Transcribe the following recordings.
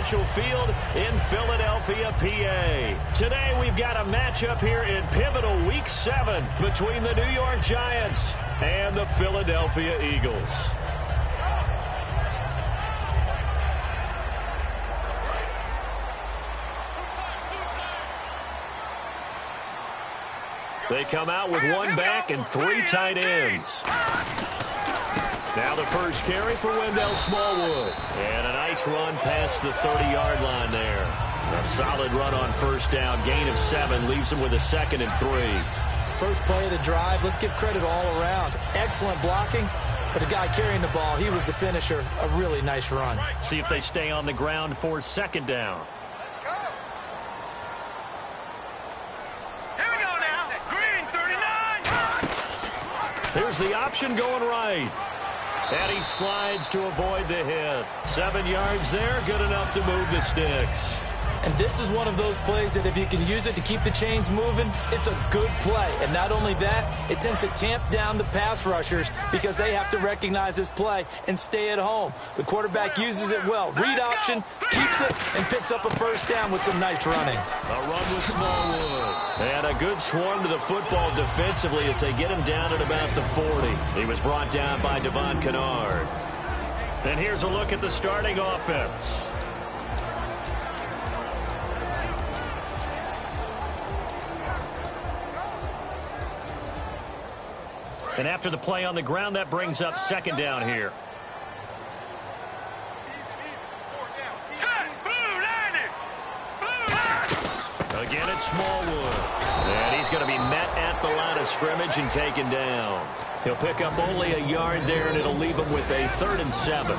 Financial Field in Philadelphia, PA. Today we've got a matchup here in pivotal Week 7 between the New York Giants and the Philadelphia Eagles. They come out with one back and 3 tight ends. Now the first carry for Wendell Smallwood. And a nice run past the 30-yard line there. A solid run on first down. Gain of 7 leaves him with a 2nd and 3. First play of the drive. Let's give credit all around. Excellent blocking. But the guy carrying the ball, he was the finisher. A really nice run. See if they stay on the ground for 2nd down. Here's the option going right. And he slides to avoid the hit. 7 yards there, good enough to move the sticks. And this is one of those plays that if you can use it to keep the chains moving, it's a good play. And not only that, it tends to tamp down the pass rushers because they have to recognize this play and stay at home. The quarterback uses it well. Read option, keeps it, and picks up a first down with some nice running. A run with Smallwood. And a good swarm to the football defensively as they get him down at about the 40. He was brought down by Devon Kennard. And here's a look at the starting offense. And after the play on the ground, that brings up 2nd down here. Again, it's Smallwood. And he's going to be met at the line of scrimmage and taken down. He'll pick up only a yard there, and it'll leave him with a 3rd and 7.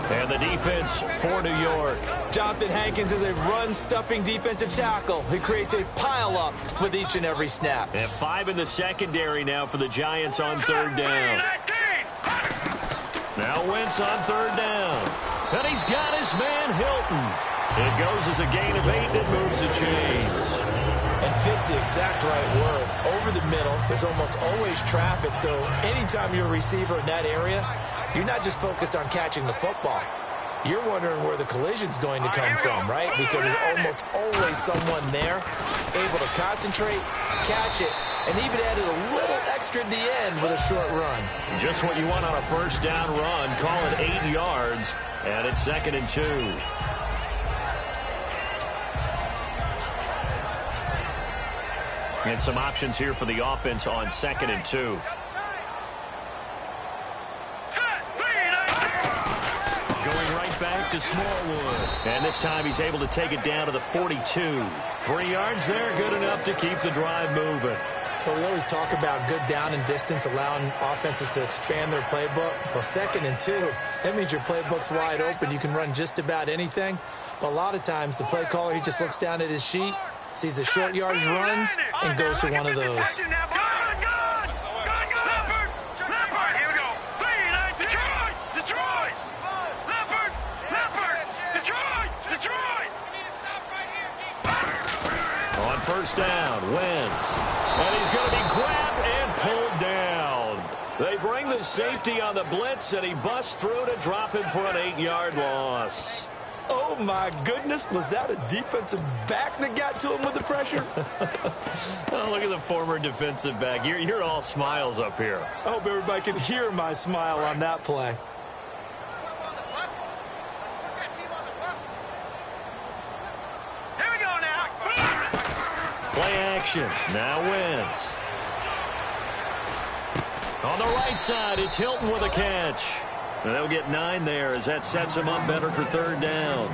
And the defense for New York. Jonathan Hankins is a run-stuffing defensive tackle. He creates a pile-up with each and every snap. And 5 in the secondary now for the Giants on 3rd down. Now Wentz on 3rd down. And he's got his man Hilton. It goes as a gain of 8 that moves the chains. And fits the exact right word. Over the middle, there's almost always traffic, so anytime you're a receiver in that area, you're not just focused on catching the football. You're wondering where the collision's going to come from, right? Because there's almost always someone there able to concentrate, catch it, and even added a little extra at the end with a short run. Just what you want on a first down run. Call it 8 yards, and it's 2nd and 2. And some options here for the offense on 2nd and 2. Back to Smallwood. And this time he's able to take it down to the 42. 3 yards there, good enough to keep the drive moving. Well, we always talk about good down and distance, allowing offenses to expand their playbook. Well, 2nd and 2, that means your playbook's wide open. You can run just about anything. But a lot of times the play caller, he just looks down at his sheet, sees the short yardage runs, and goes to one of those. First down, Wentz. And he's going to be grabbed and pulled down. They bring the safety on the blitz, and he busts through to drop him for an 8-yard loss. Oh, my goodness. Was that a defensive back that got to him with the pressure? Oh, look at the former defensive back. You're all smiles up here. I hope everybody can hear my smile on that play. Play action. Now Wentz. On the right side, it's Hilton with a catch. And they'll get 9 there as that sets him up better for 3rd down.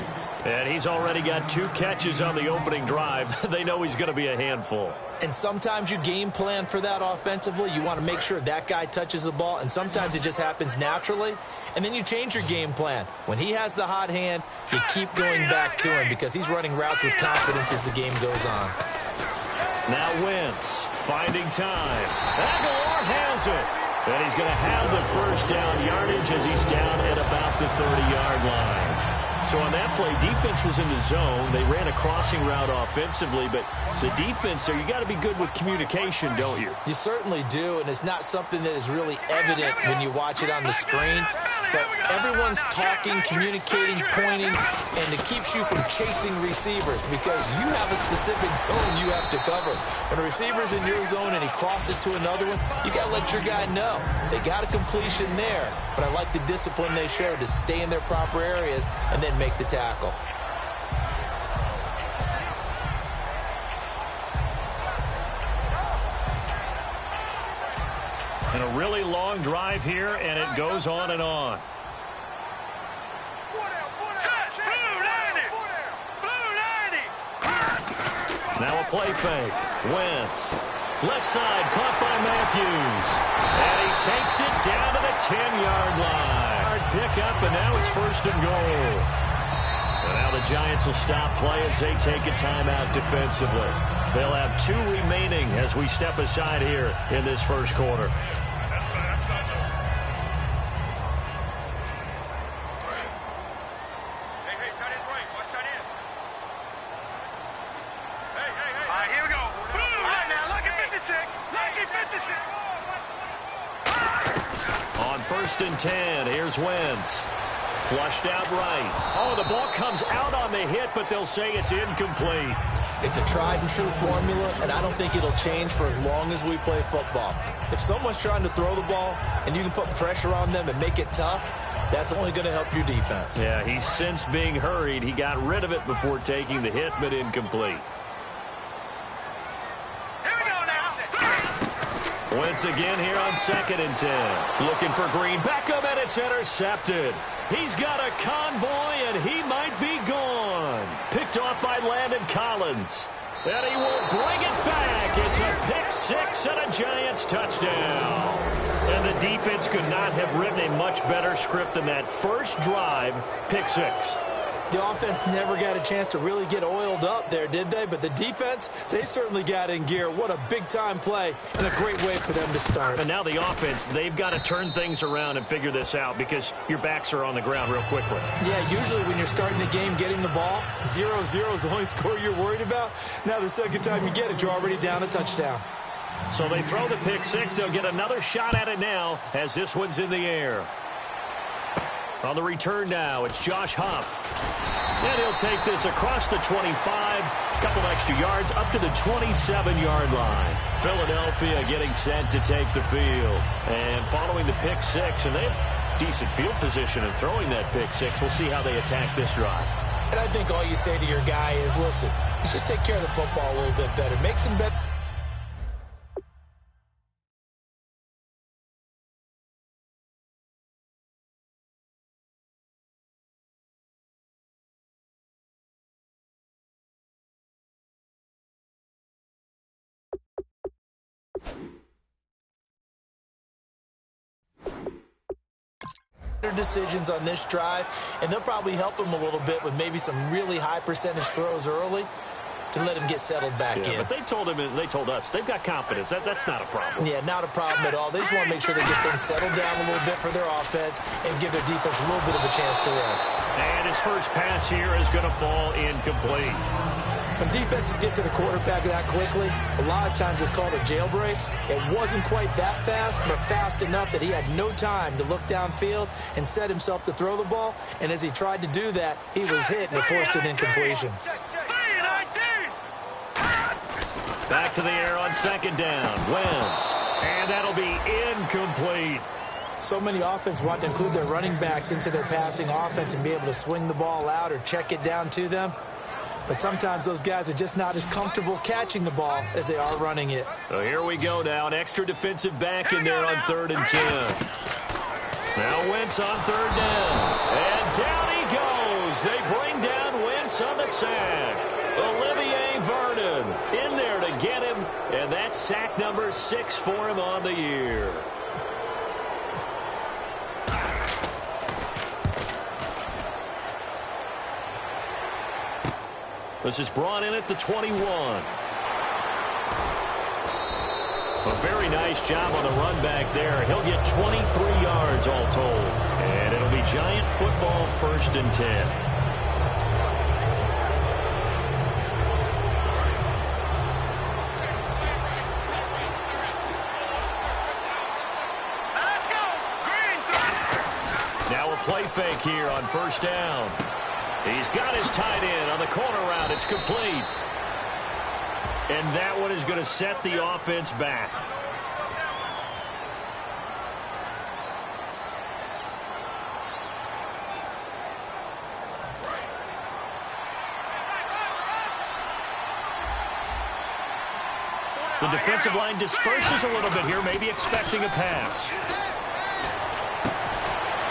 And he's already got 2 catches on the opening drive. They know he's going to be a handful. And sometimes you game plan for that offensively. You want to make sure that guy touches the ball, and sometimes it just happens naturally. And then you change your game plan. When he has the hot hand, you keep going back to him because he's running routes with confidence as the game goes on. Now Wentz finding time. Aguilar has it. And he's going to have the first down yardage as he's down at about the 30-yard line. So on that play, defense was in the zone. They ran a crossing route offensively, but the defense there, you got to be good with communication, don't you? You certainly do, and it's not something that is really evident when you watch it on the screen. but everyone's talking, communicating, pointing, and it keeps you from chasing receivers because you have a specific zone you have to cover. When a receiver's in your zone and he crosses to another one, you got to let your guy know. They got a completion there, but I like the discipline they showed to stay in their proper areas and then make the tackle. And a really long drive here, and it goes on and on. Now a play fake. Wentz. Left side, caught by Matthews. And he takes it down to the 10-yard line. Hard pick up, and now it's first and goal. And now the Giants will stop play as they take a timeout defensively. They'll have 2 remaining as we step aside here in this first quarter. On first and 10, here's Wentz. Flushed out right. Oh, the ball comes out on the hit, but they'll say it's incomplete. It's a tried-and-true formula, and I don't think it'll change for as long as we play football. If someone's trying to throw the ball and you can put pressure on them and make it tough, that's only going to help your defense. Yeah, he's since being hurried. He got rid of it before taking the hit, but incomplete. Wentz again here on second and 10. Looking for Green. Beckham, and it's intercepted. He's got a convoy, and he might be gone. Picked off by Landon Collins. And he will bring it back. It's a pick six and a Giants touchdown. And the defense could not have written a much better script than that first drive, pick six. The offense never got a chance to really get oiled up there, did they? But the defense, they certainly got in gear. What a big-time play and a great way for them to start. And now the offense, they've got to turn things around and figure this out because your backs are on the ground real quickly. Yeah, usually when you're starting the game getting the ball, 0-0 is the only score you're worried about. Now the second time you get it, you're already down a touchdown. So they throw the pick six. They'll get another shot at it now as this one's in the air. On the return now, it's Josh Huff. And he'll take this across the 25, couple extra yards up to the 27-yard line. Philadelphia getting set to take the field. And following the pick six, and they have decent field position in throwing that pick six. We'll see how they attack this drive. And I think all you say to your guy is, listen, let's just take care of the football a little bit better. Make some better. Decisions on this drive, and they'll probably help him a little bit with maybe some really high percentage throws early to let him get settled back in. But they told us they've got confidence. That's not a problem. Yeah, not a problem at all. They just want to make sure they get things settled down a little bit for their offense and give their defense a little bit of a chance to rest. And his first pass here is going to fall incomplete. When defenses get to the quarterback that quickly, a lot of times it's called a jailbreak. It wasn't quite that fast, but fast enough that he had no time to look downfield and set himself to throw the ball. And as he tried to do that, he was hit and it forced an incompletion. Back to the air on second down. Wentz. And that'll be incomplete. So many offenses want to include their running backs into their passing offense and be able to swing the ball out or check it down to them. But sometimes those guys are just not as comfortable catching the ball as they are running it. So here we go now. An extra defensive back in there on 3rd and 10. Now Wentz on 3rd down. And down he goes. They bring down Wentz on the sack. Olivier Vernon in there to get him. And that's sack number 6 for him on the year. This is brought in at the 21. A very nice job on the run back there. He'll get 23 yards all told. And it'll be Giant football 1st and 10. fake here on first down. He's got his tight end on the corner route. It's complete. And that one is going to set the offense back. The defensive line disperses a little bit here, maybe expecting a pass.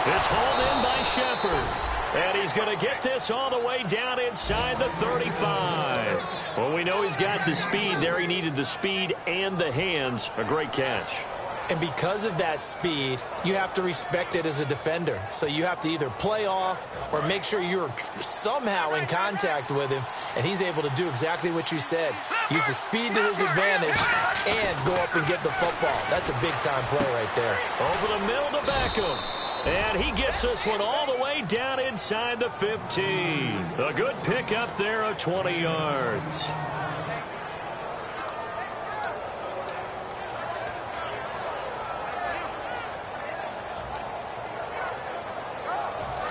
It's hauled in by Shepard. And he's going to get this all the way down inside the 35. Well, we know he's got the speed there. He needed the speed and the hands. A great catch. And because of that speed, you have to respect it as a defender. So you have to either play off or make sure you're somehow in contact with him. And he's able to do exactly what you said. Use the speed to his advantage and go up and get the football. That's a big-time play right there. Over the middle to Beckham. And he gets this one all the way down inside the 15. A good pickup there of 20 yards.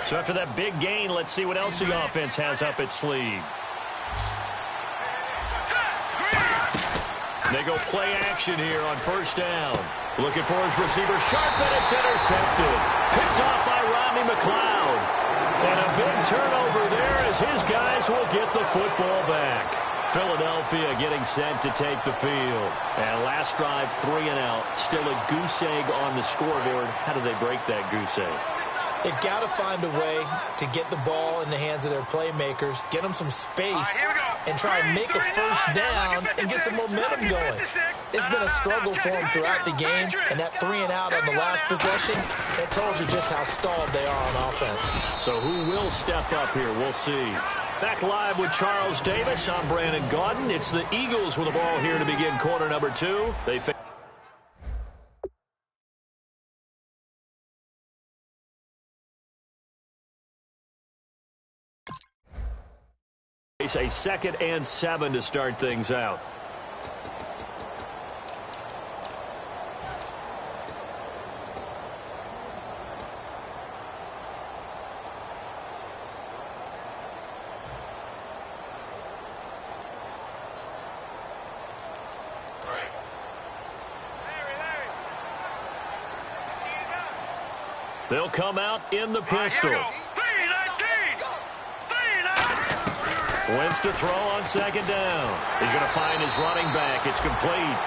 So after that big gain, let's see what else the offense has up its sleeve. They go play action here on first down. Looking for his receiver, sharp, and it's intercepted. Picked off by Rodney McLeod. And a big turnover there as his guys will get the football back. Philadelphia getting set to take the field. And last drive, 3 and out. Still a goose egg on the scoreboard. How do they break that goose egg? They've got to find a way to get the ball in the hands of their playmakers, get them some space, and try and make a first down and get some momentum going. It's been a struggle for them throughout the game, and that 3 and out on the last possession, that told you just how stalled they are on offense. So who will step up here? We'll see. Back live with Charles Davis. I'm Brandon Gaudin. It's the Eagles with the ball here to begin quarter number 2. They face a 2nd and 7 to start things out. They'll come out in the pistol. Wentz to throw on 2nd down. He's going to find his running back. It's complete.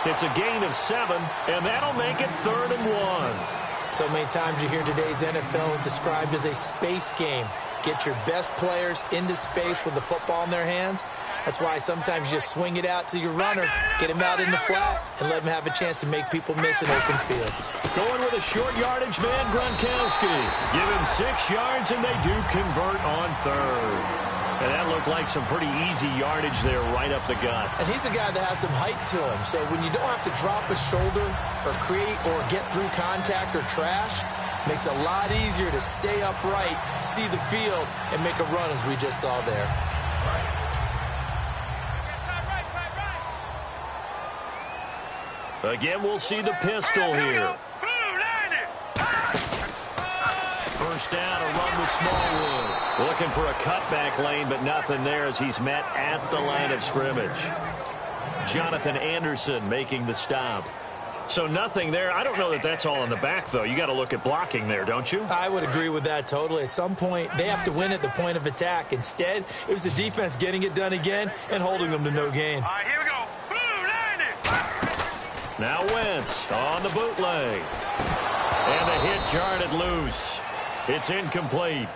It's a gain of 7, and that'll make it 3rd and 1. So many times you hear today's NFL described as a space game. Get your best players into space with the football in their hands. That's why sometimes you just swing it out to your runner, get him out in the flat, and let him have a chance to make people miss an open field. Going with a short yardage man, Gronkowski. Give him 6 yards, and they do convert on 3rd. And that looked like some pretty easy yardage there right up the gut. And he's a guy that has some height to him. So when you don't have to drop a shoulder or create or get through contact or trash, makes it a lot easier to stay upright, see the field, and make a run as we just saw there. Again, we'll see the pistol here. First down, a run with Smallwood. Looking for a cutback lane, but nothing there as he's met at the line of scrimmage. Jonathan Anderson making the stop. So nothing there. I don't know that that's all in the back, though. You got to look at blocking there, don't you? I would agree with that totally. At some point, they have to win at the point of attack. Instead, it was the defense getting it done again and holding them to no gain. All right, here we go. Now Wentz on the bootleg. And the hit jarred it loose. It's incomplete.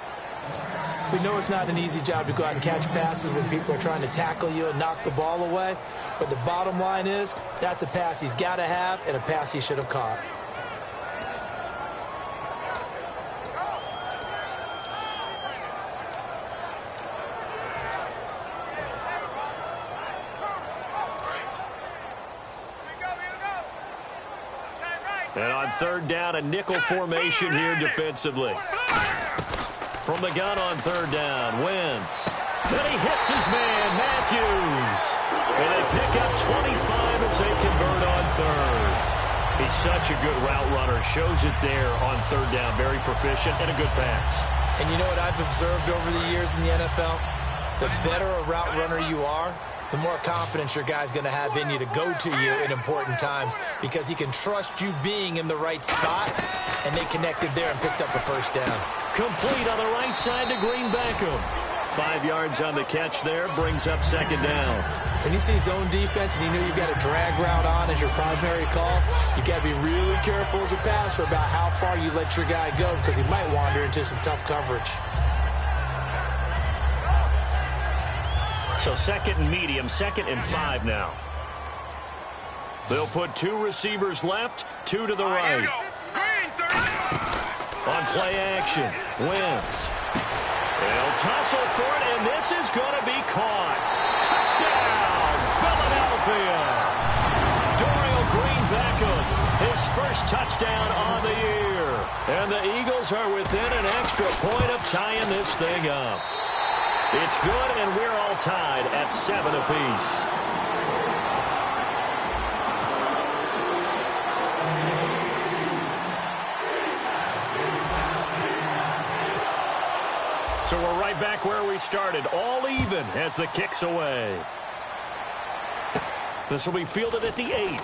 We know it's not an easy job to go out and catch passes when people are trying to tackle you and knock the ball away. But the bottom line is, that's a pass he's got to have and a pass he should have caught. And on 3rd down, a nickel formation here defensively. From the gun on 3rd down, Wentz. Then he hits his man, Matthews. And they pick up 25 as they convert on 3rd. He's such a good route runner. Shows it there on third down. Very proficient and a good pass. And you know what I've observed over the years in the NFL? The better a route runner you are, the more confidence your guy's going to have in you to go to you in important times because he can trust you being in the right spot, and they connected there and picked up a first down. Complete on the right side to Green Beckham. 5 yards on the catch there, brings up second down. When you see zone defense and you know you've got a drag route on as your primary call, you've got to be really careful as a passer about how far you let your guy go because he might wander into some tough coverage. So second and medium, 2nd and 5 now. They'll put 2 receivers left, 2 to the right. On play action, Wentz. They'll tussle for it, and this is going to be caught. Touchdown, Philadelphia. Dorial Green Beckham, his first touchdown on the year. And the Eagles are within an extra point of tying this thing up. It's good, and we're all tied at 7 apiece. So we're right back where we started, all even as the kick's away. This will be fielded at the 8.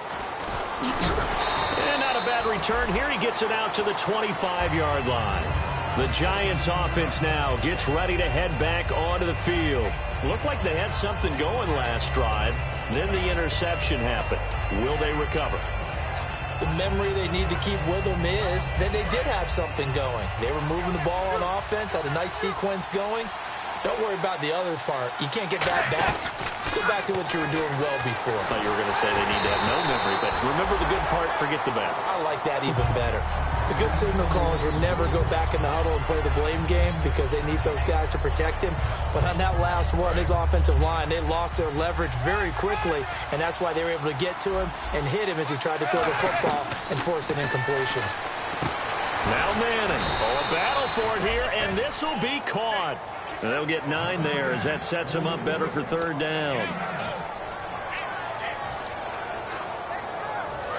And not a bad return here. He gets it out to the 25-yard line. The Giants offense now gets ready to head back onto the field. Looked like they had something going last drive. Then the interception happened. Will they recover? The memory they need to keep with them is that they did have something going. They were moving the ball on offense, had a nice sequence going. Don't worry about the other part. You can't get that back. Let's go back to what you were doing well before. I thought you were going to say they need to have no memory, but remember the good part, forget the bad. I like that even better. The good signal callers will never go back in the huddle and play the blame game because they need those guys to protect him. But on that last one, his offensive line, they lost their leverage very quickly, and that's why they were able to get to him and hit him as he tried to throw the football and force an incompletion. Now Manning. Oh, a battle for it here, and this will be caught. And they'll get 9 there as that sets them up better for third down.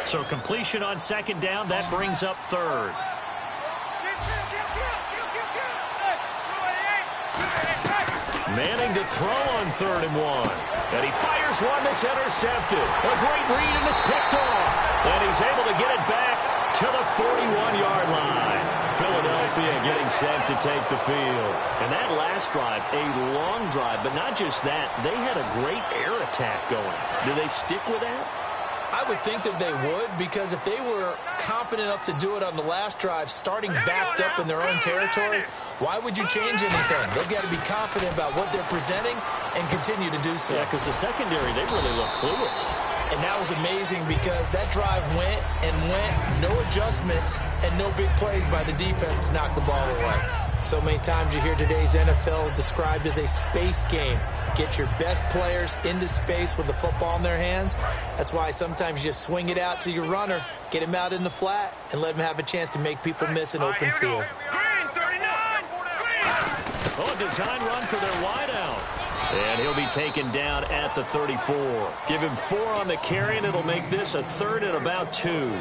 So completion on second down, that brings up third. Manning to throw on 3rd and 1. And he fires one that's intercepted. A great read, and it's picked off. And he's able to get it back to the 41-yard line. Philadelphia getting set to take the field. And that last drive, a long drive, but not just that. They had a great air attack going. Do they stick with that? I would think that they would, because if they were competent enough to do it on the last drive, starting backed up in their own territory, why would you change anything? They've got to be confident about what they're presenting and continue to do so. Yeah, because the secondary, they really look clueless. And that was amazing because that drive went and went, no adjustments, and no big plays by the defense to knock the ball away. So many times you hear today's NFL described as a space game. Get your best players into space with the football in their hands. That's why sometimes you just swing it out to your runner, get him out in the flat, and let him have a chance to make people miss an open field. Oh, a design run for their wideout. And he'll be taken down at the 34. Give him 4 on the carry, and it'll make this a 3rd and about 2.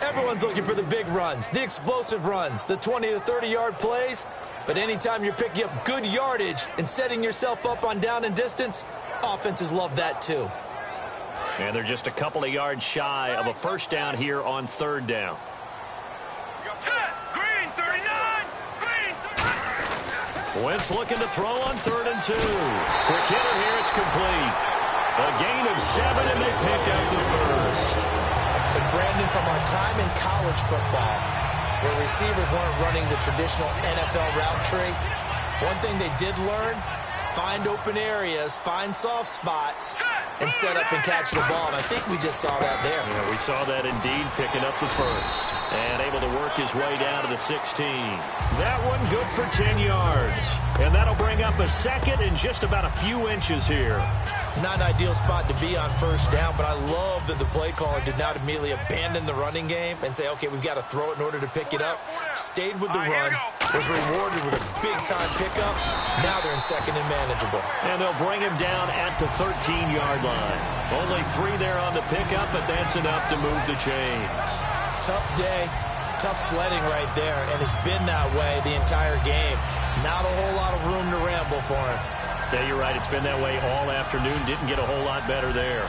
Everyone's looking for the big runs, the explosive runs, the 20 to 30-yard plays. But anytime you're picking up good yardage and setting yourself up on down and distance, offenses love that too. And they're just a couple of yards shy of a first down here on 3rd down. Wentz looking to throw on 3rd and 2. Quick hitter here, it's complete. A gain of 7, and they pick up the first. And Brandon, from our time in college football, where receivers weren't running the traditional NFL route tree, one thing they did learn, find open areas, find soft spots, and set up and catch the ball. And I think we just saw that there. Yeah, we saw that indeed, picking up the first. And able to work his way down to the 16. That one good for 10 yards. And that'll bring up a 2nd and just about a few inches here. Not an ideal spot to be on first down, but I love that the play caller did not immediately abandon the running game and say, okay, we've got to throw it in order to pick it up. Stayed with the run, was rewarded with a big-time pickup. Now they're in second and manageable. And they'll bring him down at the 13-yard line. Only 3 there on the pickup, but that's enough to move the chains. Tough day, tough sledding right there, and it's been that way the entire game. Not a whole lot of room to ramble for him. Yeah, you're right. It's been that way all afternoon. Didn't get a whole lot better there.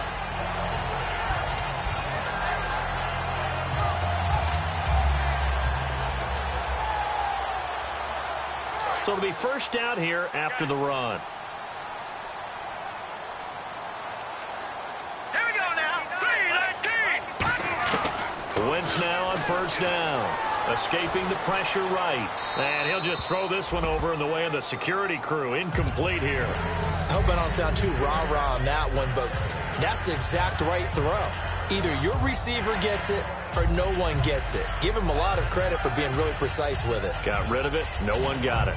So it'll be first down here after the run. Here we go now. 3-13. Wentz now on first down. Escaping the pressure right. And he'll just throw this one over in the way of the security crew. Incomplete here. I hope I don't sound too rah-rah on that one, but that's the exact right throw. Either your receiver gets it or no one gets it. Give him a lot of credit for being really precise with it. Got rid of it. No one got it.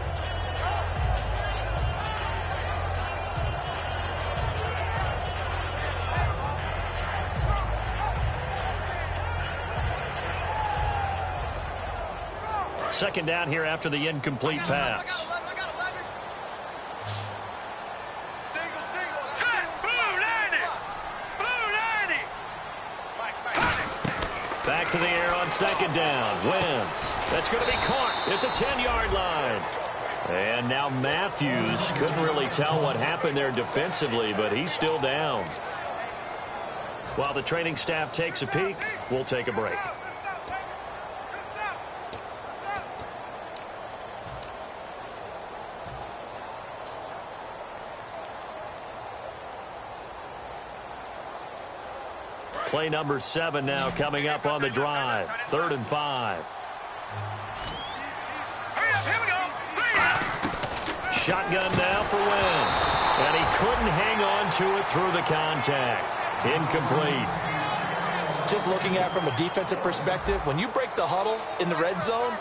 Second down here after the incomplete pass. Back to the air on second down. Wentz. That's going to be caught at the 10-yard line. And now Matthews couldn't really tell what happened there defensively, but he's still down. While the training staff takes a peek, we'll take a break. Play number 7 now coming up on the drive. 3rd and 5. Hurry up, here we go. Shotgun now for Wentz. And he couldn't hang on to it through the contact. Incomplete. Just looking at it from a defensive perspective, when you break the huddle in the red zone,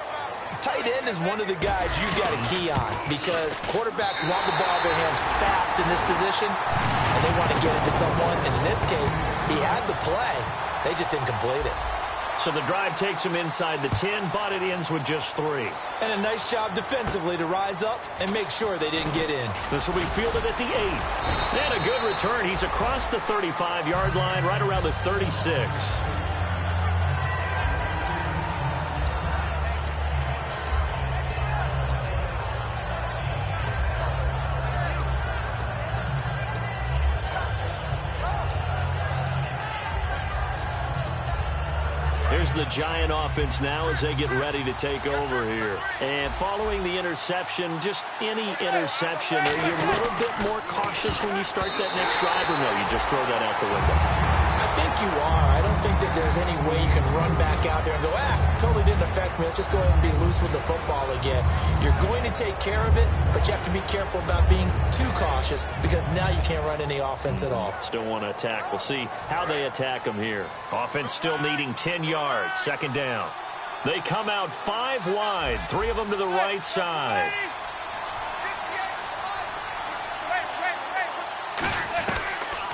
tight end is one of the guys you've got a key on because quarterbacks want the ball in their hands fast in this position, and they want to get it to someone. And in this case, he had the play. They just didn't complete it. So the drive takes him inside the 10, but it ends with just 3. And a nice job defensively to rise up and make sure they didn't get in. This will be fielded at the 8. And a good return. He's across the 35-yard line, right around the 36. Here's the Giant offense now as they get ready to take over here. And following the interception, just any interception, are you a little bit more cautious when you start that next drive, or no, you just throw that out the window? I think you are. I don't think that there's any way you can run back out there and go, totally didn't affect me. Let's just go ahead and be loose with the football again. You're going to take care of it, but you have to be careful about being too cautious because now you can't run any offense at all. Still want to attack. We'll see how they attack them here. Offense still needing 10 yards. Second down. They come out 5 wide. 3 of them to the right side.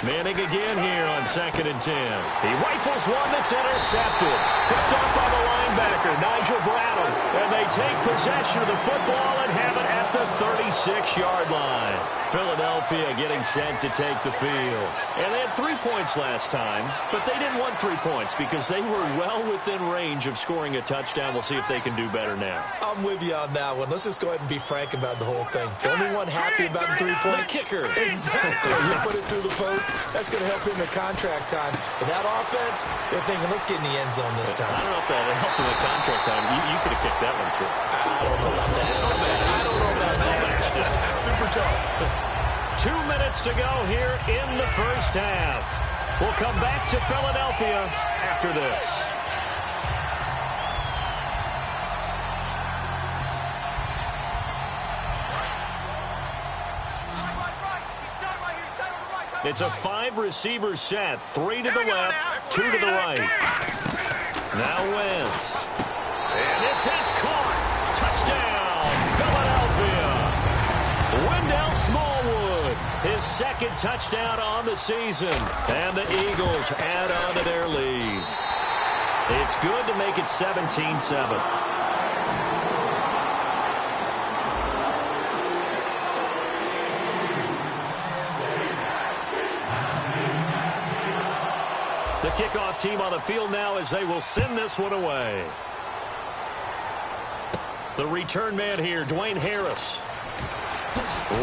Manning again here on 2nd and 10. He rifles one that's intercepted. Picked up by the linebacker, Nigel Bradham. And they take possession of the football and have it at the 36-yard line. Philadelphia getting set to take the field. And they had 3 points last time, but they didn't want 3 points because they were well within range of scoring a touchdown. We'll see if they can do better now. I'm with you on that one. Let's just go ahead and be frank about the whole thing. The only one happy about the 3-point? The kicker. Exactly. You put it through the post. That's going to help him in contract time. But that offense, they're thinking, let's get in the end zone this time. I don't know if that helped in the contract time. You could have kicked that one through. I don't know about that. I don't know about that. Super tough. 2 minutes to go here in the first half. We'll come back to Philadelphia after this. It's a 5-receiver set. 3 to the left, 2 to the right. Now Wentz. And this is caught. Touchdown, Philadelphia. Wendell Smallwood, his 2nd touchdown on the season. And the Eagles add on to their lead. It's good to make it 17-7. The kickoff team on the field now as they will send this one away. The return man here, Dwayne Harris.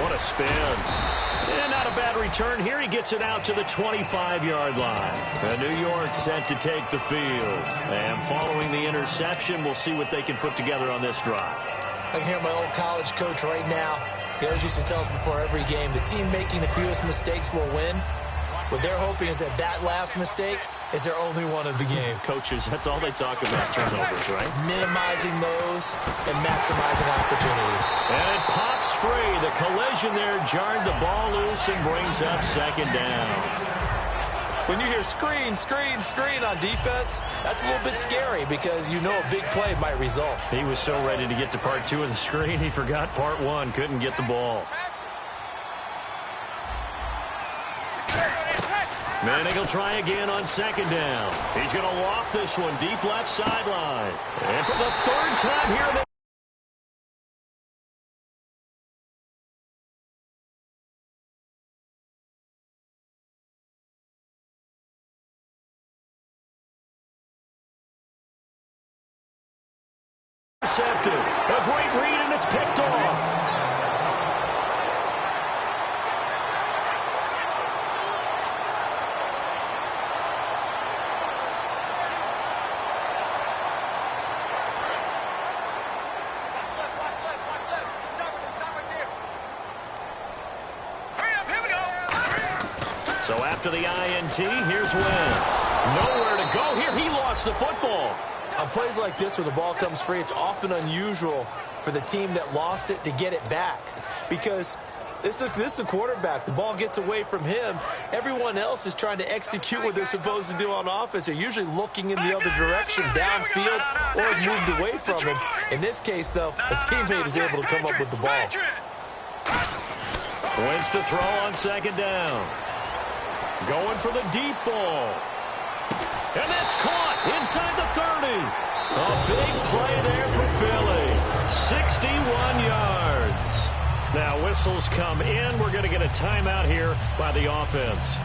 What a spin. And not a bad return here. He gets it out to the 25-yard line. And New York set to take the field. And following the interception, we'll see what they can put together on this drive. I can hear my old college coach right now. He always used to tell us before every game, the team making the fewest mistakes will win. What they're hoping is that that last mistake is their only one of the game. Coaches, that's all they talk about, turnovers, right? Minimizing those and maximizing opportunities. And it pops free. The collision there jarred the ball loose and brings up second down. When you hear screen, screen, screen on defense, that's a little bit scary because you know a big play might result. He was so ready to get to part two of the screen, he forgot part one, couldn't get the ball. Manning will try again on second down. He's going to loft this one deep left sideline. And for the third time here in the intercepted. A great read, and it's picked off. So after the INT, here's Wentz. Nowhere to go here. He lost the football. On plays like this where the ball comes free, it's often unusual for the team that lost it to get it back. Because this is a quarterback. The ball gets away from him. Everyone else is trying to execute what they're supposed to do on offense. They're usually looking in the other direction, downfield, or moved away from him. In this case, though, a teammate is able to come up with the ball. Wentz to throw on second down. Going for the deep ball. And that's caught inside the 30. A big play there for Philly. 61 yards. Now whistles come in. We're going to get a timeout here by the offense.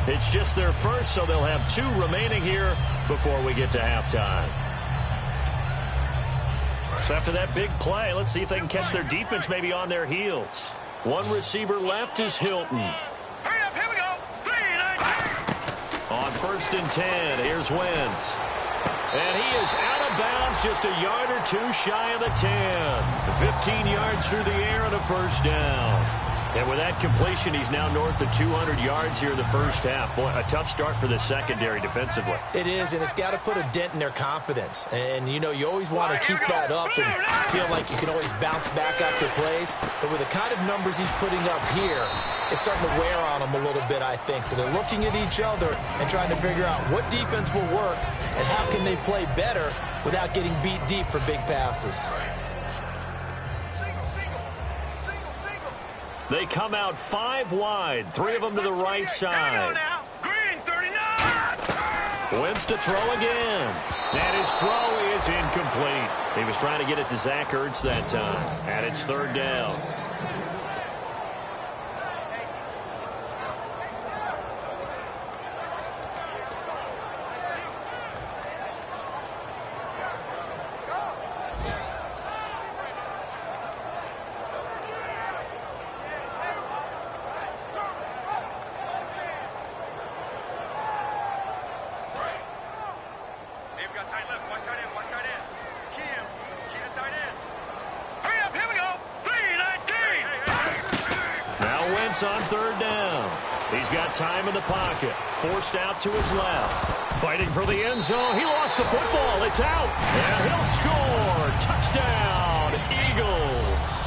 It's just their first, so they'll have 2 remaining here before we get to halftime. So after that big play, let's see if they can catch their defense maybe on their heels. One receiver left is Hilton. On 1st and 10, here's Wentz. And he is out of bounds, just a yard or 2 shy of the 10. 15 yards through the air and a first down. And with that completion, he's now north of 200 yards here in the first half. Boy, a tough start for the secondary defensively. It is, and it's got to put a dent in their confidence. And, you know, you always want to keep that up and feel like you can always bounce back after plays. But with the kind of numbers he's putting up here, it's starting to wear on them a little bit, I think. So they're looking at each other and trying to figure out what defense will work and how can they play better without getting beat deep for big passes. They come out 5 wide, 3 of them to the right side. Wentz to throw again. And his throw is incomplete. He was trying to get it to Zach Ertz that time. And it's 3rd down. On 3rd down. He's got time in the pocket. Forced out to his left. Fighting for the end zone. He lost the football. It's out. And he'll score. Touchdown, Eagles.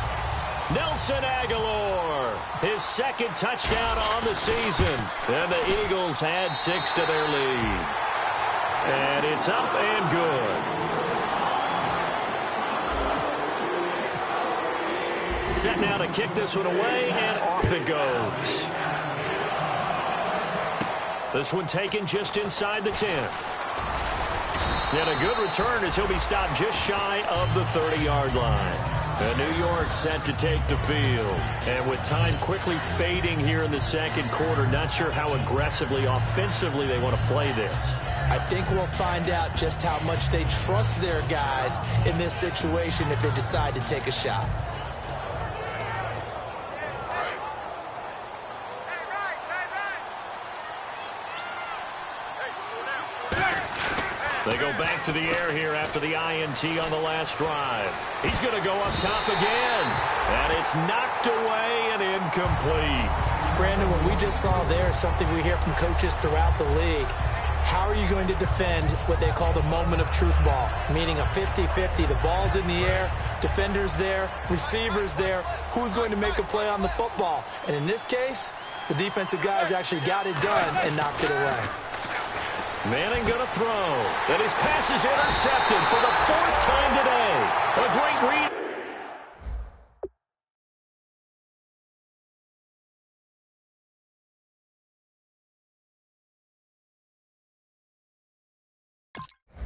Nelson Aguilar. His 2nd touchdown on the season. And the Eagles had 6 to their lead. And it's up and good. Set now to kick this one away, and off it goes. This one taken just inside the 10. And a good return as he'll be stopped just shy of the 30-yard line. And New York set to take the field. And with time quickly fading here in the second quarter, not sure how aggressively, offensively they want to play this. I think we'll find out just how much they trust their guys in this situation if they decide to take a shot. They go back to the air here after the INT on the last drive. He's going to go up top again. And it's knocked away and incomplete. Brandon, what we just saw there is something we hear from coaches throughout the league. How are you going to defend what they call the moment of truth ball, meaning a 50-50? The ball's in the air, defender's there, receiver's there. Who's going to make a play on the football? And in this case, the defensive guys actually got it done and knocked it away. Manning going to throw. And his pass is intercepted for the fourth time today. A great read.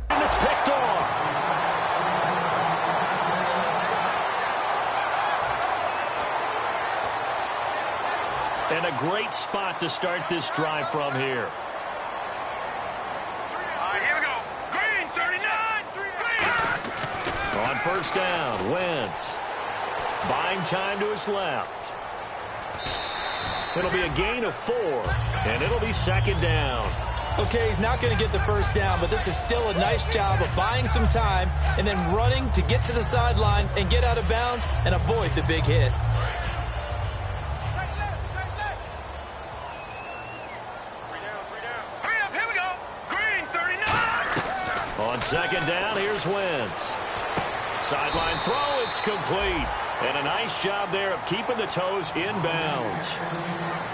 And it's picked off. And a great spot to start this drive from here. On first down, Wentz. Buying time to his left. It'll be a gain of 4, and it'll be second down. Okay, he's not going to get the first down, but this is still a nice job of buying some time and then running to get to the sideline and get out of bounds and avoid the big hit. On second down, here's Wentz. Sideline throw, it's complete. And a nice job there of keeping the toes in bounds.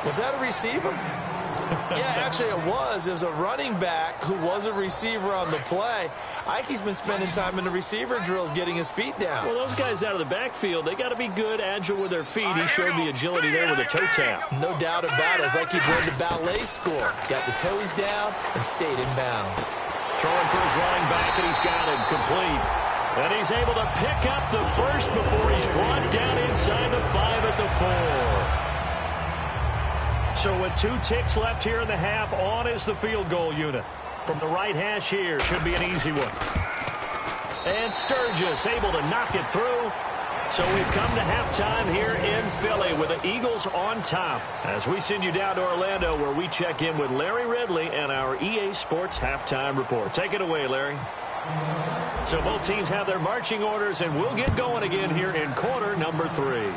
Was that a receiver? Yeah, actually it was. It was a running back who was a receiver on the play. Ike's been spending time in the receiver drills getting his feet down. Well, those guys out of the backfield, they got to be good, agile with their feet. He showed the agility there with a toe tap. No doubt about it. It's like he went to ballet school. Got the toes down and stayed in bounds. Throwing for his running back, and he's got it complete. And he's able to pick up the first before he's brought down inside the 5 at the 4. So with 2 ticks left here in the half, on is the field goal unit. From the right hash here, should be an easy one. And Sturgis able to knock it through. So we've come to halftime here in Philly with the Eagles on top. As we send you down to Orlando, where we check in with Larry Ridley and our EA Sports Halftime Report. Take it away, Larry. So both teams have their marching orders, and we'll get going again here in quarter number 3.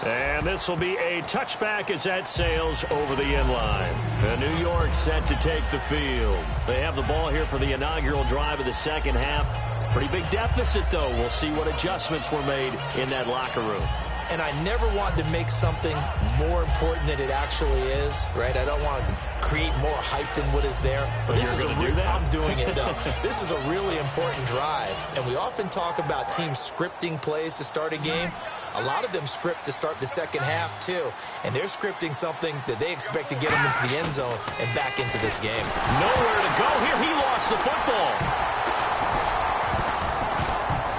And this will be a touchback as that sails over the end line. And New York set to take the field. They have the ball here for the inaugural drive of the second half. Pretty big deficit, though. We'll see what adjustments were made in that locker room. And I never want to make something more important than it actually is, right? I don't want to create more hype than what is there. But this is do that? I'm doing it, though. This is a really important drive. And we often talk about teams scripting plays to start a game. A lot of them script to start the second half, too. And they're scripting something that they expect to get them into the end zone and back into this game. Nowhere to go here. He lost the football.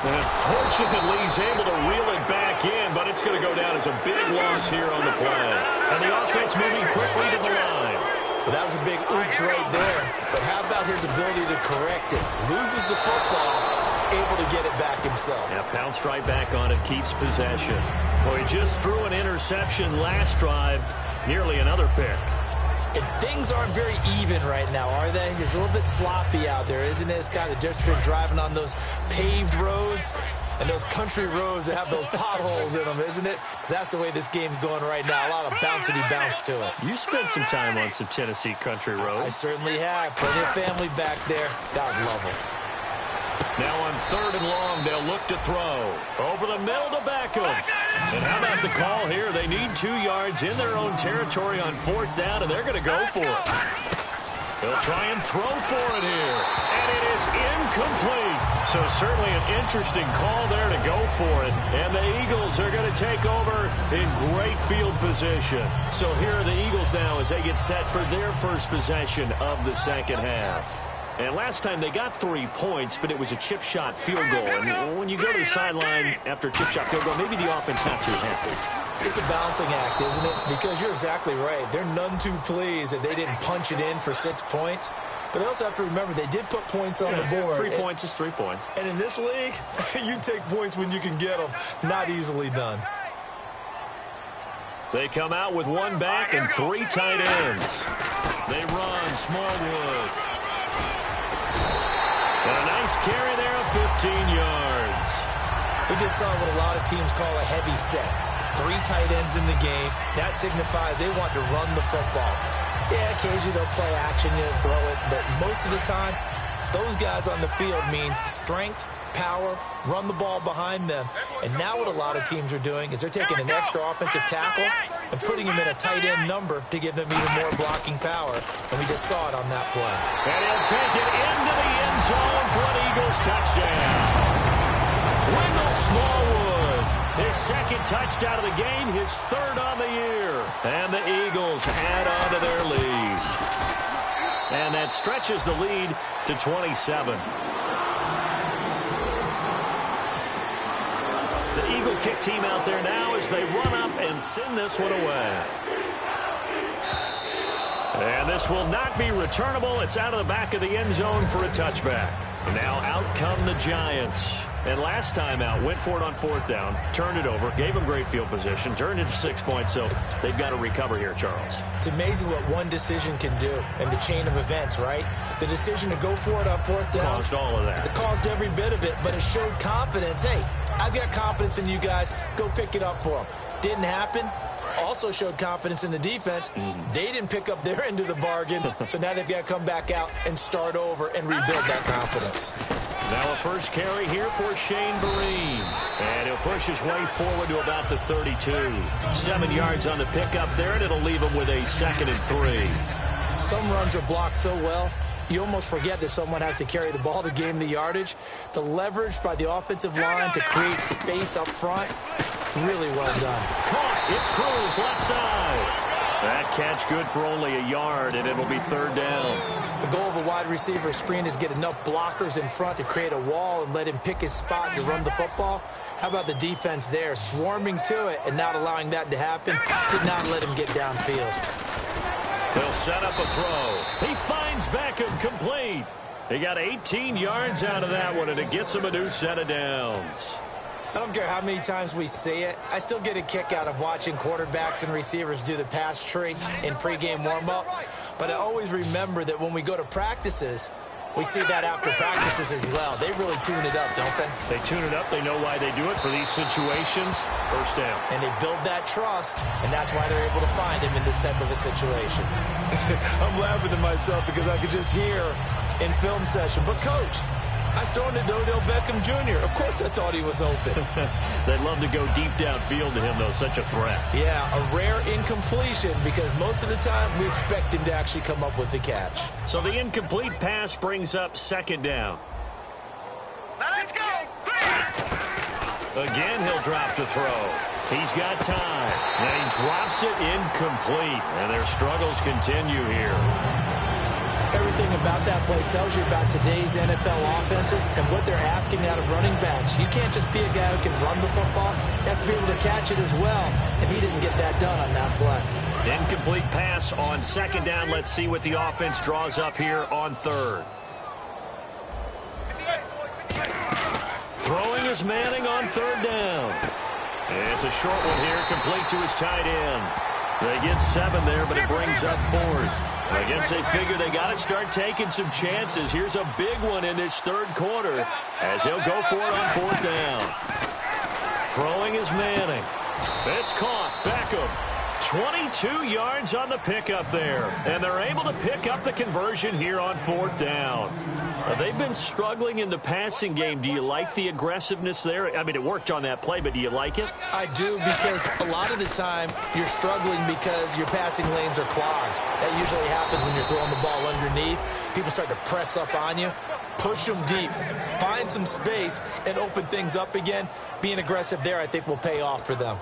And unfortunately, he's able to reel it back in, but it's going to go down as a big loss here on the play. And the offense moving quickly to the line. Well, that was a big oops right there. But how about his ability to correct it? Loses the football, able to get it back himself. Yeah, pounced right back on it, keeps possession. Well, he just threw an interception last drive, nearly another pick. And things aren't very even right now, are they? It's a little bit sloppy out there, isn't it? It's kind of different driving on those paved roads and those country roads that have those potholes in them, isn't it? Because that's the way this game's going right now. A lot of bouncy bounce to it. You spent some time on some Tennessee country roads. I certainly have. Plenty of family back there. God love them. Now on 3rd and long, they'll look to throw. Over the middle to Beckham. And how about the call here? They need 2 yards in their own territory on 4th down, and they're going to go for it. They'll try and throw for it here. And it is incomplete. So certainly an interesting call there to go for it. And the Eagles are going to take over in great field position. So here are the Eagles now as they get set for their first possession of the second half. And last time they got 3 points, but it was a chip shot field goal. And when you go to the sideline after a chip shot field goal, maybe the offense not too happy. It's a balancing act, isn't it? Because you're exactly right. They're none too pleased that they didn't punch it in for 6 points. But they also have to remember they did put points on the board. 3 points is 3 points. And in this league, you take points when you can get them. Not easily done. They come out with 1 back and 3 tight ends. They run Smallwood. And a nice carry there of 15 yards. We just saw what a lot of teams call a heavy set. 3 tight ends in the game. That signifies they want to run the football. Yeah, occasionally they'll play action, throw it. But most of the time, those guys on the field means strength, power, run the ball behind them. And now what a lot of teams are doing is they're taking an extra offensive tackle and putting him in a tight end number to give them even more blocking power. And we just saw it on that play. And he'll take it into the end zone for an Eagles touchdown. Wendell Smallwood, his 2nd touchdown of the game, his 3rd on the year. And the Eagles add on to their lead. And that stretches the lead to 27. The Eagle kick team out there now as they run up and send this one away. And this will not be returnable. It's out of the back of the end zone for a touchback. Now out come the Giants. And last time out, went for it on 4th down, turned it over, gave them great field position, turned it to 6 points, so they've got to recover here, Charles. It's amazing what one decision can do in the chain of events, right? The decision to go for it on 4th down. Caused all of that. It caused every bit of it, but it showed confidence. Hey, I've got confidence in you guys. Go pick it up for them. Didn't happen. Also showed confidence in the defense. They didn't pick up their end of the bargain, so now they've got to come back out and start over and rebuild that confidence. Now a first carry here for Shane Vereen. And he'll push his way forward to about the 32. 7 yards on the pickup there, and it'll leave him with a 2nd and 3. Some runs are blocked so well, you almost forget that someone has to carry the ball to gain the yardage. The leverage by the offensive line to create space up front, really well done. Caught. It's Cruz left side. That catch good for only a yard, and it'll be 3rd down. The goal of a wide receiver screen is get enough blockers in front to create a wall and let him pick his spot to run the football. How about the defense there, swarming to it and not allowing that to happen? Did not let him get downfield. They'll set up a throw. He finds Beckham complete. He got 18 yards out of that one, and it gets him a new set of downs. I don't care how many times we see it. I still get a kick out of watching quarterbacks and receivers do the pass tree in pregame warm-up. But I always remember that when we go to practices, we see that after practices as well. They really tune it up, don't they? They tune it up. They know why they do it for these situations. 1st down. And they build that trust, and that's why they're able to find him in this type of a situation. I'm laughing to myself because I could just hear in film session, but Coach, I was throwing to Odell Beckham Jr. Of course I thought he was open. They'd love to go deep downfield to him, though. Such a threat. Yeah, a rare incompletion because most of the time we expect him to actually come up with the catch. So the incomplete pass brings up 2nd down. Now let's go. Again, he'll drop to throw. He's got time. And he drops it incomplete. And their struggles continue here. Everything about that play tells you about today's NFL offenses and what they're asking out of running backs. You can't just be a guy who can run the football. You have to be able to catch it as well, and he didn't get that done on that play. Incomplete pass on 2nd down. Let's see what the offense draws up here on 3rd. Throwing is Manning on 3rd down. It's a short one here, complete to his tight end. They get 7 there, but it brings up 4th. I guess they figure they got to start taking some chances. Here's a big one in this 3rd quarter as he'll go for it on 4th down. Throwing is Manning. It's caught. Beckham. 22 yards on the pickup there. And they're able to pick up the conversion here on 4th down. They've been struggling in the passing game. Do you like the aggressiveness there? I mean, it worked on that play, but do you like it? I do, because a lot of the time you're struggling because your passing lanes are clogged. That usually happens when you're throwing the ball underneath. People start to press up on you. Push them deep. Find some space and open things up again. Being aggressive there, I think, will pay off for them.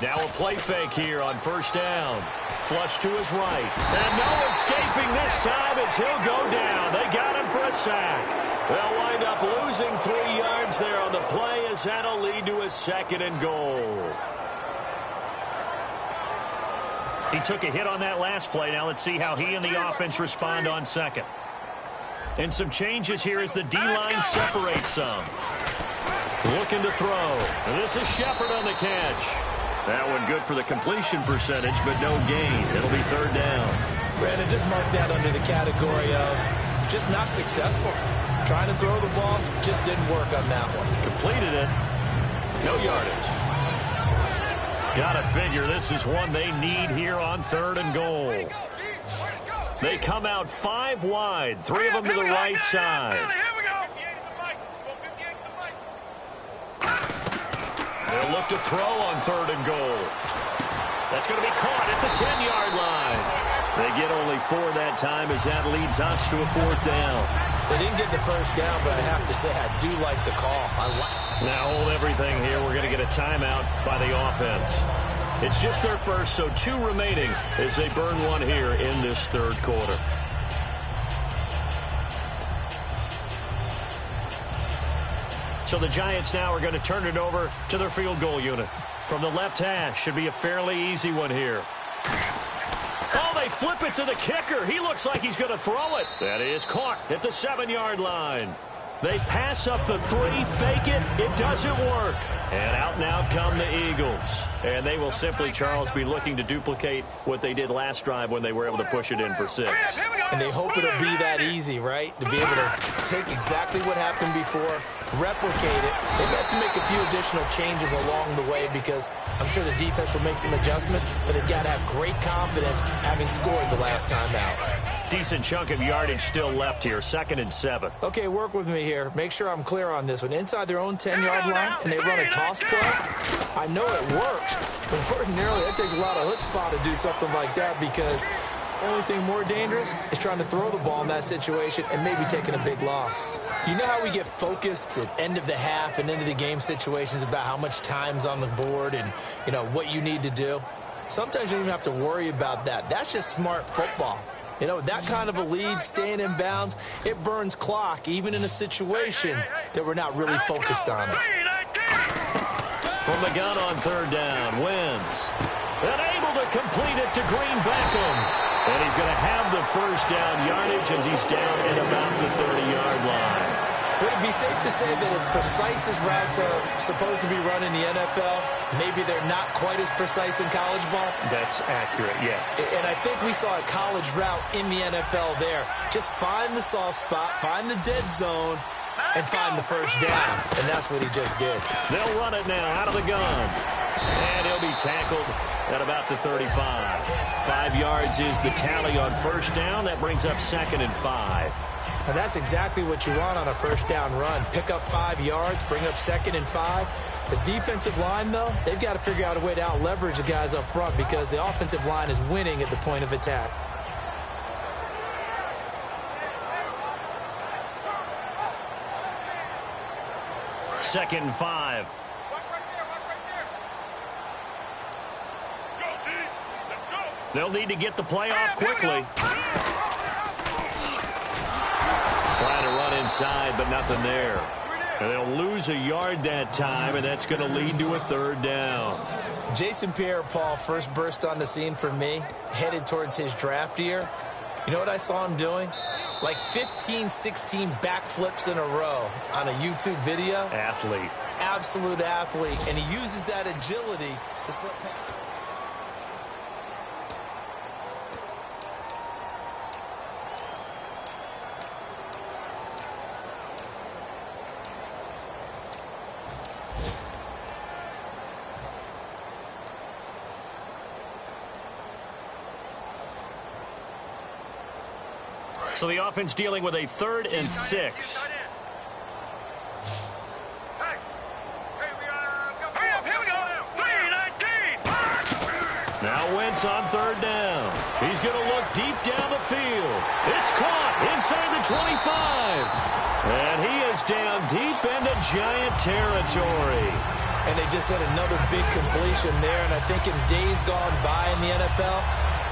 Now a play fake here on first down. Flush to his right. And no escaping this time as he'll go down. They got him for a sack. They'll wind up losing 3 yards there on the play as that'll lead to a 2nd and goal. He took a hit on that last play. Now let's see how he and the offense respond on 2nd. And some changes here as the D-line separates some. Looking to throw. And this is Shepard on the catch. That one good for the completion percentage, but no gain. It'll be 3rd down. Brandon, just mark that under the category of just not successful. Trying to throw the ball, just didn't work on that one. Completed it. No yardage. Gotta figure this is one they need here on 3rd and goal. They come out 5 wide, 3 of them to the right side. They'll look to throw on 3rd and goal. That's going to be caught at the 10-yard line. They get only 4 that time as that leads us to a 4th down. They didn't get the first down, but I have to say I do like the call. Now hold everything here. We're going to get a timeout by the offense. It's just their first, so 2 remaining as they burn 1 here in this 3rd quarter. So the Giants now are going to turn it over to their field goal unit. From the left hash, should be a fairly easy one here. Oh, they flip it to the kicker. He looks like he's going to throw it. That is caught at the 7-yard line. They pass up the 3, fake it. It doesn't work. And out and out come the Eagles. And they will simply, Charles, be looking to duplicate what they did last drive when they were able to push it in for 6. And they hope it'll be that easy, right? To be able to take exactly what happened before, replicate it. They've got to make a few additional changes along the way because I'm sure the defense will make some adjustments, but they've got to have great confidence having scored the last time out. Decent chunk of yardage still left here, 2nd and 7. Okay, work with me here. Make sure I'm clear on this one. Inside their own 10-yard line, and they run a toss play. I know it works, but ordinarily that takes a lot of chutzpah to do something like that because the only thing more dangerous is trying to throw the ball in that situation and maybe taking a big loss. You know how we get focused at end of the half and end of the game situations about how much time's on the board and, you know, what you need to do? Sometimes you don't even have to worry about that. That's just smart football. You know, that kind of a lead, staying in bounds, it burns clock, even in a situation that we're not really focused on it. From the gun on 3rd down, Wentz. And able to complete it to Green Beckham. And he's going to have the first down yardage as he's down at about the 30-yard line. Would it be safe to say that as precise as routes are supposed to be run in the NFL, maybe they're not quite as precise in college ball? That's accurate, yeah. And I think we saw a college route in the NFL there. Just find the soft spot, find the dead zone, and find the first down. And that's what he just did. They'll run it now out of the gun. And he'll be tackled at about the 35. 5 yards is the tally on first down. That brings up 2nd and 5. And that's exactly what you want on a first down run. Pick up 5 yards, bring up 2nd and 5. The defensive line, though, they've got to figure out a way to out-leverage the guys up front because the offensive line is winning at the point of attack. Second and 5. They'll need to get the play off quickly. Trying to run inside, but nothing there. And they'll lose a yard that time, and that's going to lead to a 3rd down. Jason Pierre-Paul first burst on the scene for me, headed towards his draft year. You know what I saw him doing? Like 15, 16 backflips in a row on a YouTube video. Athlete. Absolute athlete. And he uses that agility to slip past. So the offense dealing with a 3rd and 6. Now Wentz on 3rd down. He's going to look deep down the field. It's caught inside the 25. And he is down deep into Giant territory. And they just had another big completion there, and I think in days gone by in the NFL,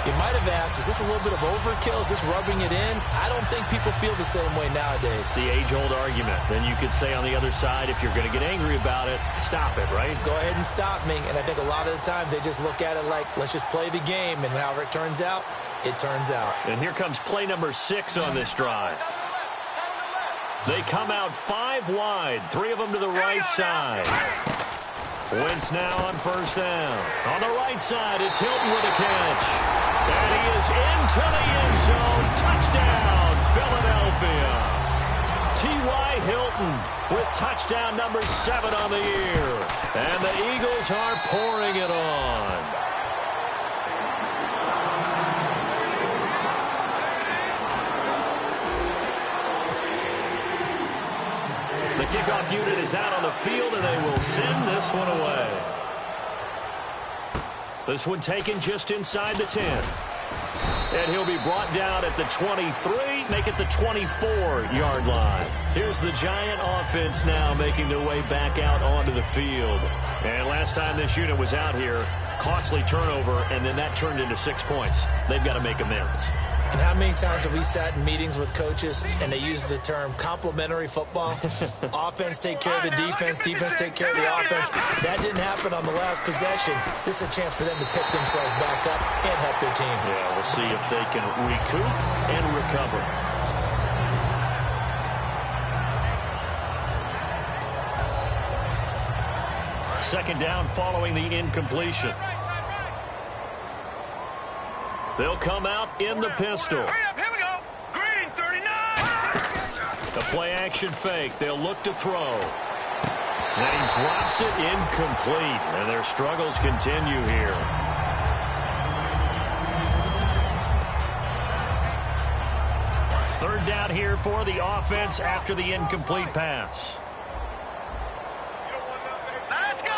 you might have asked, is this a little bit of overkill? Is this rubbing it in? I don't think people feel the same way nowadays. It's the age-old argument. Then you could say on the other side, if you're going to get angry about it, stop it, right? Go ahead and stop me. And I think a lot of the times they just look at it like, let's just play the game, and however it turns out, it turns out. And here comes play number 6 on this drive. They come out 5 wide, 3 of them to the right side. Wentz now on first down. On the right side, it's Hilton with a catch. And he is into the end zone. Touchdown, Philadelphia. T.Y. Hilton with touchdown number 7 on the year. And the Eagles are pouring it on. The kickoff unit is out on the field, and they will send this one away. This one taken just inside the 10. And he'll be brought down at the 23, make it the 24-yard line. Here's the Giant offense now making their way back out onto the field. And last time this unit was out here, costly turnover, and then that turned into 6 points. They've got to make amends. And how many times have we sat in meetings with coaches and they use the term complementary football? Offense take care of the defense, defense take care of the offense. That didn't happen on the last possession. This is a chance for them to pick themselves back up and help their team. Yeah, we'll see if they can recoup and recover. Second down following the incompletion. They'll come out in the pistol. Here we go. Green 39. The play-action fake. They'll look to throw. And he drops it incomplete. And their struggles continue here. Third down here for the offense after the incomplete pass. Let's go.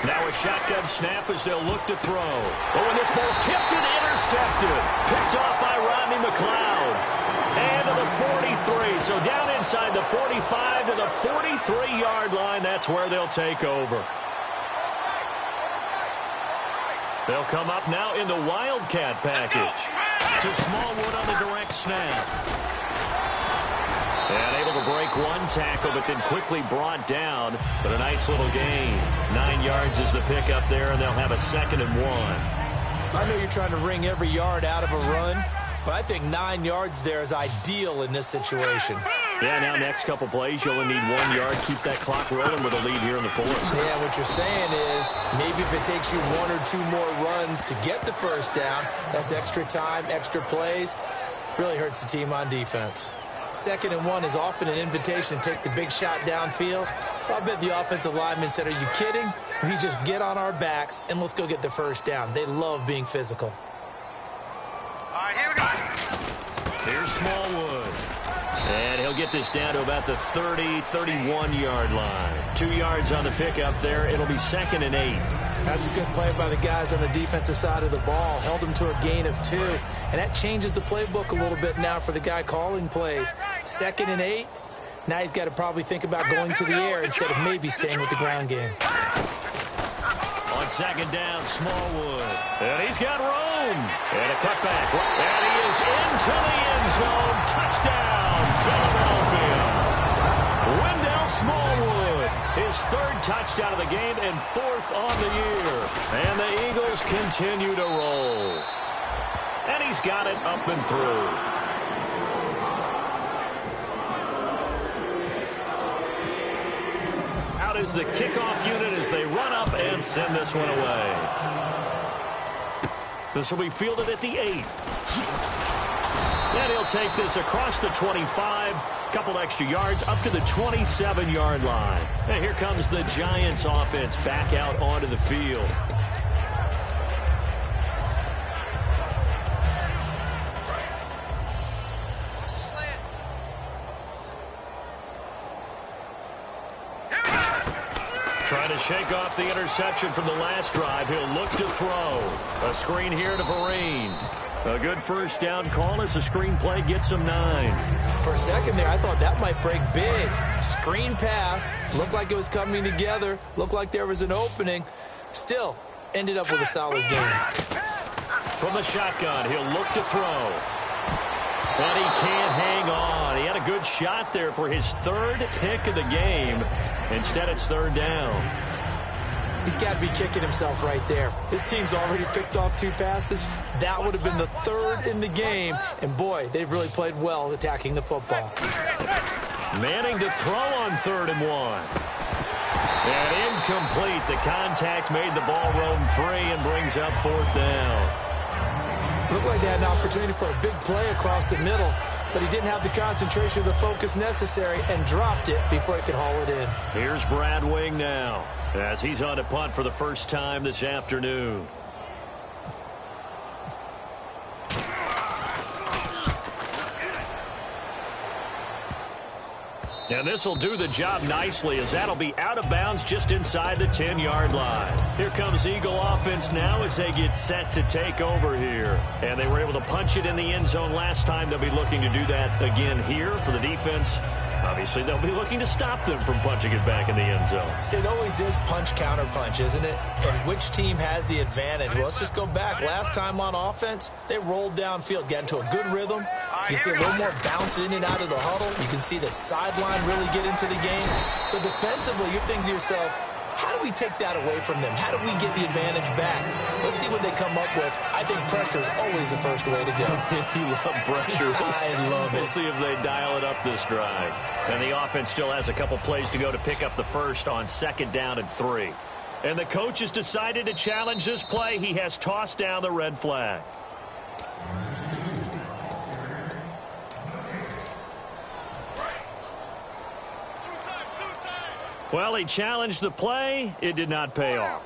Now a shotgun snap as they'll look to throw. Oh, and this ball's tipped and intercepted. Picked off by Rodney McLeod. And to the 43. So down inside the 45 to the 43-yard line. That's where they'll take over. They'll come up now in the Wildcat package. To Smallwood on the direct snap. And able to break one tackle, but then quickly brought down. But a nice little gain. 9 yards is the pickup there, and they'll have a 2nd and 1. I know you're trying to wring every yard out of a run, but I think 9 yards there is ideal in this situation. Yeah, now next couple plays, you'll only need 1 yard. Keep that clock rolling with a lead here in the 4th. Yeah, what you're saying is maybe if it takes you 1 or 2 more runs to get the first down, that's extra time, extra plays. Really hurts the team on defense. 2nd and 1 is often an invitation to take the big shot downfield. I bet the offensive lineman said, are you kidding? We just get on our backs and let's go get the first down. They love being physical. All right, here we go. Here's Smallwood. And he'll get this down to about the 30, 31-yard line. 2 yards on the pickup there. It'll be 2nd and 8. That's a good play by the guys on the defensive side of the ball. Held him to a gain of 2. And that changes the playbook a little bit now for the guy calling plays. 2nd and 8. Now he's got to probably think about going to the air instead of maybe staying with the ground game. On 2nd down, Smallwood. And he's got room. And a cutback. And he is into the end zone. Touchdown, Philadelphia. Wendell Smallwood. His 3rd touchdown of the game and 4th on the year. And the Eagles continue to roll. And he's got it up and through. Out is the kickoff unit as they run up and send this one away. This will be fielded at the 8. And he'll take this across the 25. Couple extra yards up to the 27-yard line. And here comes the Giants offense back out onto the field. Trying to shake off the interception from the last drive. He'll look to throw. A screen here to Vereen. A good first down call as the screenplay gets him 9. For a second there, I thought that might break big. Screen pass. Looked like it was coming together. Looked like there was an opening. Still, ended up with a solid game. From the shotgun, he'll look to throw. But he can't hang on. He had a good shot there for his 3rd pick of the game. Instead, it's 3rd down. He's got to be kicking himself right there. His team's already picked off 2 passes. That would have been the 3rd in the game. And, boy, they've really played well attacking the football. Manning to throw on 3rd and 1. And incomplete. The contact made the ball roam free and brings up 4th down. Looked like they had an opportunity for a big play across the middle, but he didn't have the concentration or the focus necessary and dropped it before he could haul it in. Here's Brad Wing now as he's on a punt for the first time this afternoon. And this will do the job nicely as that'll be out of bounds just inside the 10-yard line. Here comes Eagle offense now as they get set to take over here. And they were able to punch it in the end zone last time. They'll be looking to do that again here for the defense. Obviously, they'll be looking to stop them from punching it back in the end zone. It always is punch-counter-punch, isn't it? And which team has the advantage? Well, let's just go back. Last time on offense, they rolled downfield, got into a good rhythm. You can see a little more bounce in and out of the huddle. You can see the sideline really get into the game. So defensively, you're thinking to yourself, how do we take that away from them? How do we get the advantage back? Let's see what they come up with. I think pressure is always the first way to go. You love pressure. I love it. We'll see if they dial it up this drive. And the offense still has a couple plays to go to pick up the first on 2nd down and 3. And the coach has decided to challenge this play. He has tossed down the red flag. Well, he challenged the play. It did not pay off.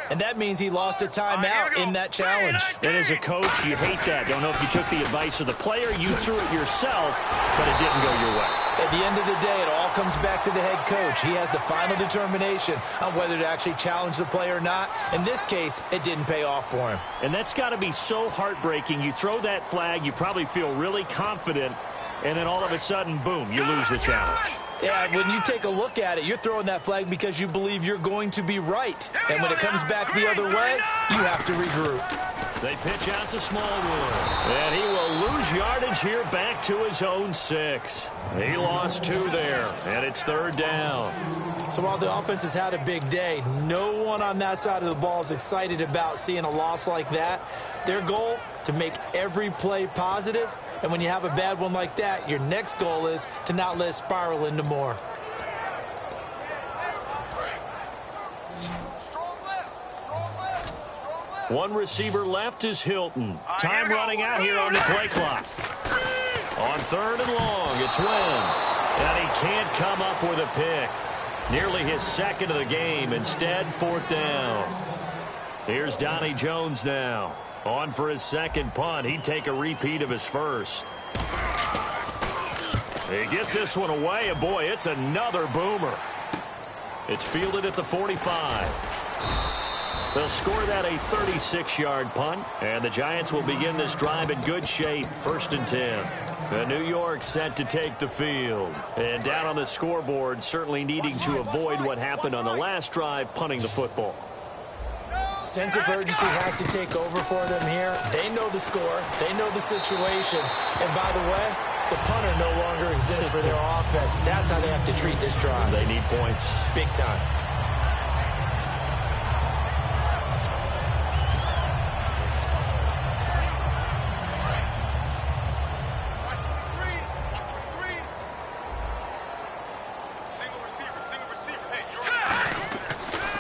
And that means he lost a timeout in that challenge. And as a coach, you hate that. Don't know if you took the advice of the player. You threw it yourself, but it didn't go your way. At the end of the day, it all comes back to the head coach. He has the final determination on whether to actually challenge the play or not. In this case, it didn't pay off for him. And that's got to be so heartbreaking. You throw that flag, you probably feel really confident, and then all of a sudden, boom, you lose the challenge. Yeah, when you take a look at it, you're throwing that flag because you believe you're going to be right. And when it comes back the other way, you have to regroup. They pitch out to Smallwood. And he will lose yardage here back to his own 6. He lost 2 there, and it's 3rd down. So while the offense has had a big day, no one on that side of the ball is excited about seeing a loss like that. Their goal, to make every play positive. And when you have a bad one like that, your next goal is to not let it spiral into more. One receiver left is Hilton. Time running out here on the play clock. On 3rd and long, it's Wentz. And he can't come up with a pick. Nearly his 2nd of the game. Instead, 4th down. Here's Donnie Jones now. On for his 2nd punt. He'd take a repeat of his 1st. He gets this one away, and boy, it's another boomer. It's fielded at the 45. They'll score that a 36-yard punt, and the Giants will begin this drive in good shape, 1st and 10. The New York set to take the field. And down on the scoreboard, certainly needing to avoid what happened on the last drive, punting the football. Sense of urgency has to take over for them here. They know the score. They know the situation. And by the way, the punter no longer exists for their offense. That's how they have to treat this drive. They need points. Big time.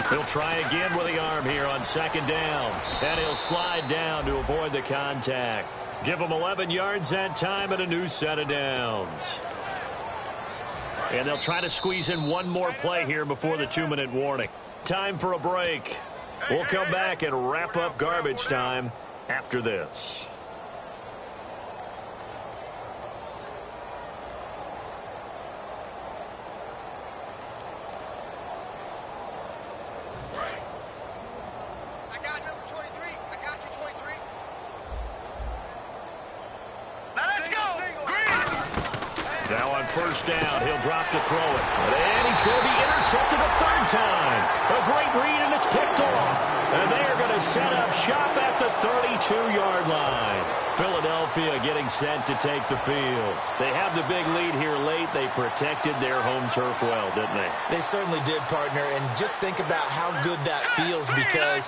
He'll try again with the arm here on 2nd down. And he'll slide down to avoid the contact. Give him 11 yards that time and a new set of downs. And they'll try to squeeze in one more play here before the 2-minute warning. Time for a break. We'll come back and wrap up garbage time after this. Now on first down, he'll drop to throw it. And he's going to be intercepted a third time. A great read, and it's picked off. And they are going to set up shop at the 32-yard line. Philadelphia getting set to take the field. They have the big lead here late. They protected their home turf well, didn't they? They certainly did, partner. And just think about how good that feels, because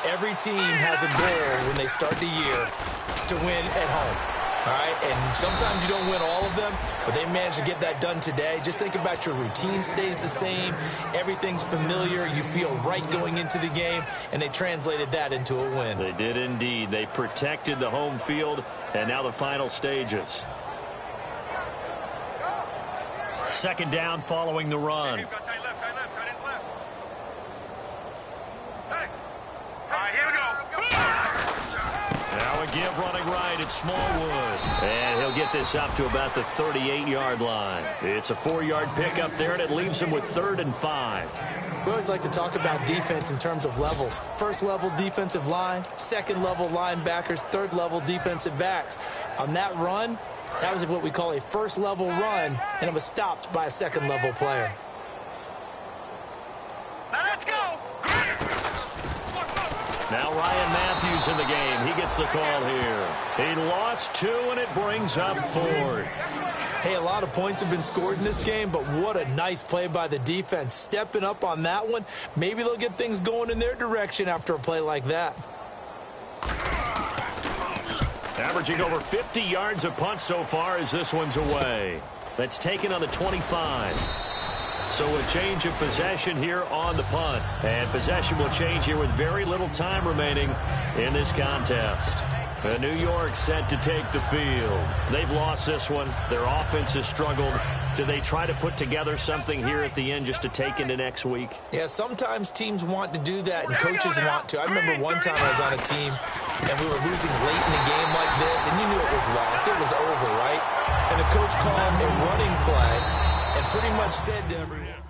every team has a goal when they start the year to win at home. All right, and sometimes you don't win all of them, but they managed to get that done today. Just think about your routine stays the same. Everything's familiar. You feel right going into the game, and they translated that into a win. They did indeed. They protected the home field, and now the final stages. Second down following the run. Now a give running right at Smallwood. And he'll get this up to about the 38-yard line. It's a 4-yard pickup there, and it leaves him with 3rd and 5. We always like to talk about defense in terms of levels. First level defensive line, second level linebackers, third level defensive backs. On that run, that was what we call a first level run, and it was stopped by a second level player. Now let's go. Now Ryan Matthews in the game. He gets the call here. He lost 2, and it brings up 4th. Hey, a lot of points have been scored in this game, but what a nice play by the defense. Stepping up on that one. Maybe they'll get things going in their direction after a play like that. Averaging over 50 yards a punt so far as this one's away. That's taken on the 25. So a change of possession here on the punt. And possession will change here with very little time remaining in this contest. New York set to take the field. They've lost this one. Their offense has struggled. Do they try to put together something here at the end just to take into next week? Yeah, sometimes teams want to do that and coaches want to. I remember one time I was on a team and we were losing late in a game like this, and you knew it was lost. It was over, right? And the coach called a running play and pretty much said to everyone,